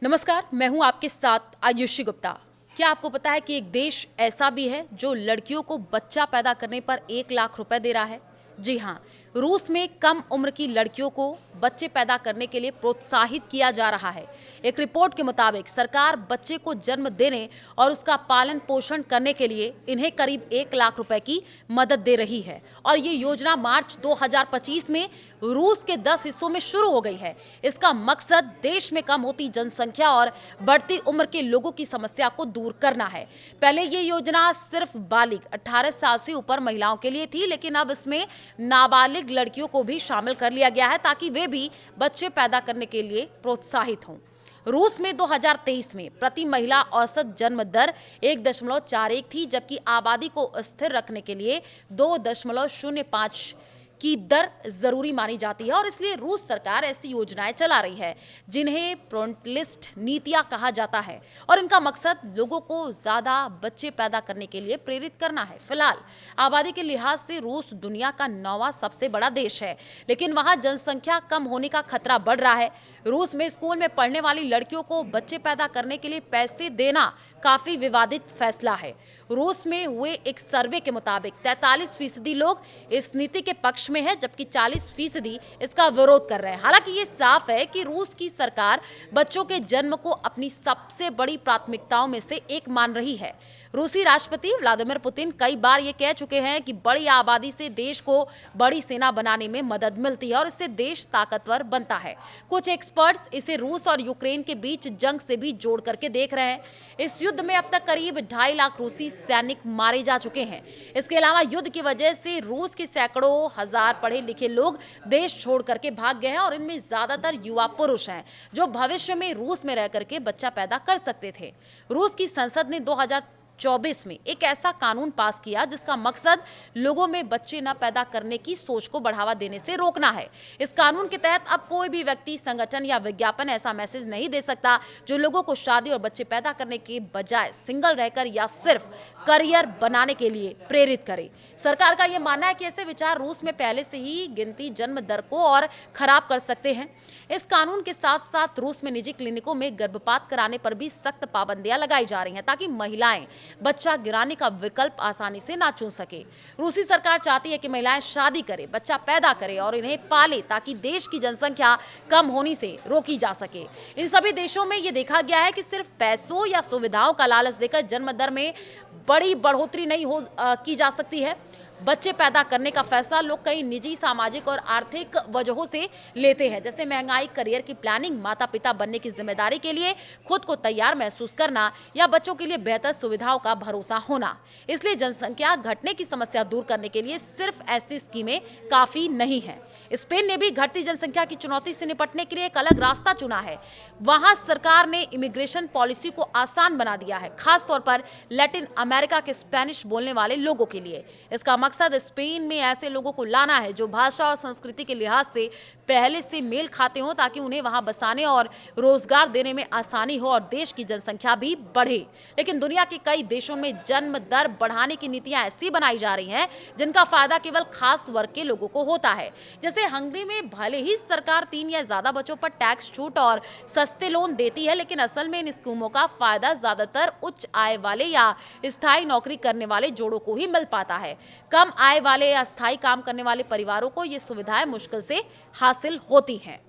नमस्कार, मैं हूं आपके साथ आयुषी गुप्ता। क्या आपको पता है कि एक देश ऐसा भी है जो लड़कियों को बच्चा पैदा करने पर 1 लाख रुपए दे रहा है? जी हां, रूस में कम उम्र की लड़कियों को बच्चे पैदा करने के लिए प्रोत्साहित किया जा रहा है। एक रिपोर्ट के मुताबिक सरकार बच्चे को जन्म देने और उसका पालन पोषण करने के लिए इन्हें करीब 1 लाख रुपए की मदद दे रही है और ये योजना मार्च 2025 में रूस के 10 हिस्सों में शुरू हो गई है। इसका मकसद देश में कम होती जनसंख्या और बढ़ती उम्र के लोगों की समस्या को दूर करना है। पहले ये योजना सिर्फ बालिग 18 साल से ऊपर महिलाओं के लिए थी, लेकिन अब इसमें नाबालिग लड़कियों को भी शामिल कर लिया गया है ताकि वे भी बच्चे पैदा करने के लिए प्रोत्साहित हों। रूस में 2023 में प्रति महिला औसत जन्म दर 1.41 थी, जबकि आबादी को स्थिर रखने के लिए 2.05 की दर जरूरी मानी जाती है और इसलिए रूस सरकार ऐसी योजनाएं चला रही है जिन्हें फ्रंटलिस्ट नीतियां कहा जाता है और इनका मकसद लोगों को ज्यादा बच्चे पैदा करने के लिए प्रेरित करना है। फिलहाल आबादी के लिहाज से रूस दुनिया का 9वां सबसे बड़ा देश है, लेकिन वहां जनसंख्या कम होने का खतरा बढ़ रहा है। रूस में स्कूल में पढ़ने वाली लड़कियों को बच्चे पैदा करने के लिए पैसे देना काफी विवादित फैसला है। रूस में हुए एक सर्वे के मुताबिक 43% लोग इस नीति के पक्ष में है, जबकि 40% इसका विरोध कर रहे हैं। हालांकि ये साफ है कि रूस की सरकार बच्चों के जन्म को अपनी सबसे बड़ी प्राथमिकताओं में से एक मान रही है। रूसी राष्ट्रपति व्लादिमीर पुतिन कई बार ये कह चुके हैं कि बड़ी आबादी से देश को बड़ी सेना बनाने में मदद मिलती है और इससे देश ताकतवर बनता है। कुछ एक्सपर्ट्स इसे रूस और यूक्रेन के बीच जंग से भी जोड़ करके देख रहे हैं। इस युद्ध में अब तक करीब 2.5 लाख रूसी सैनिक मारे जा चुके हैं। इसके अलावा युद्ध की वजह से रूस के सैकड़ों हजार पढ़े लिखे लोग देश छोड़ करके भाग गए हैं और इनमें ज्यादातर युवा पुरुष हैं जो भविष्य में रूस में रह करके बच्चा पैदा कर सकते थे। रूस की संसद ने 2024 में एक ऐसा कानून पास किया जिसका मकसद लोगों में बच्चे न पैदा करने की सोच को बढ़ावा देने से रोकना है। इस कानून के तहत अब कोई भी व्यक्ति, संगठन या विज्ञापन ऐसा मैसेज नहीं दे सकता जो लोगों को शादी और बच्चे पैदा करने के बजाय सिंगल रहकर या सिर्फ करियर बनाने के लिए प्रेरित करे। सरकार का यह मानना है कि ऐसे विचार रूस में पहले से ही गिनती जन्म दर को और खराब कर सकते हैं। इस कानून के साथ साथ रूस में निजी क्लिनिकों में गर्भपात कराने पर भी सख्त पाबंदियां लगाई जा रही हैं ताकि महिलाएं बच्चा गिराने का विकल्प आसानी से ना चुन सके। रूसी सरकार चाहती है कि महिलाएं शादी करें, बच्चा पैदा करें और इन्हें पाले ताकि देश की जनसंख्या कम होने से रोकी जा सके। इन सभी देशों में यह देखा गया है कि सिर्फ पैसों या सुविधाओं का लालच देकर जन्म दर में बड़ी बढ़ोतरी नहीं की जा सकती है। बच्चे पैदा करने का फैसला लोग कई निजी, सामाजिक और आर्थिक वजहों से लेते हैं, जैसे महंगाई, करियर की प्लानिंग, माता पिता बनने की जिम्मेदारी के लिए खुद को तैयार महसूस करना या बच्चों के लिए बेहतर सुविधाओं का भरोसा होना। इसलिए जनसंख्या घटने की समस्या दूर करने के लिए सिर्फ ऐसी स्कीमें काफी नहीं है। स्पेन ने भी घटती जनसंख्या की चुनौती से निपटने के लिए एक अलग रास्ता चुना है। वहां सरकार ने इमिग्रेशन पॉलिसी को आसान बना दिया है, खासतौर पर लैटिन अमेरिका के स्पेनिश बोलने वाले लोगों के लिए। इसका मकसद स्पेन में ऐसे लोगों को लाना है जो भाषा और संस्कृति के लिहाज से पहले से मेल खाते हो ताकि उन्हें वहां बसाने और रोजगार देने में आसानी हो और देश की जनसंख्या भी बढ़े। लेकिन दुनिया के कई देशों में जन्म दर बढ़ाने की नीतियां ऐसी बनाई जा रही हैं जिनका फायदा केवल खास वर्ग के लोगों को होता है। जैसे हंगरी में भले ही सरकार 3 या ज्यादा बच्चों पर टैक्स छूट और सस्ते लोन देती है, लेकिन असल में इन स्कीमों का फायदा ज्यादातर उच्च आय वाले या स्थायी नौकरी करने वाले जोड़ों को ही मिल पाता है। कम आय वाले या स्थायी काम करने वाले परिवारों को ये सुविधाएं मुश्किल से हासिल होती हैं।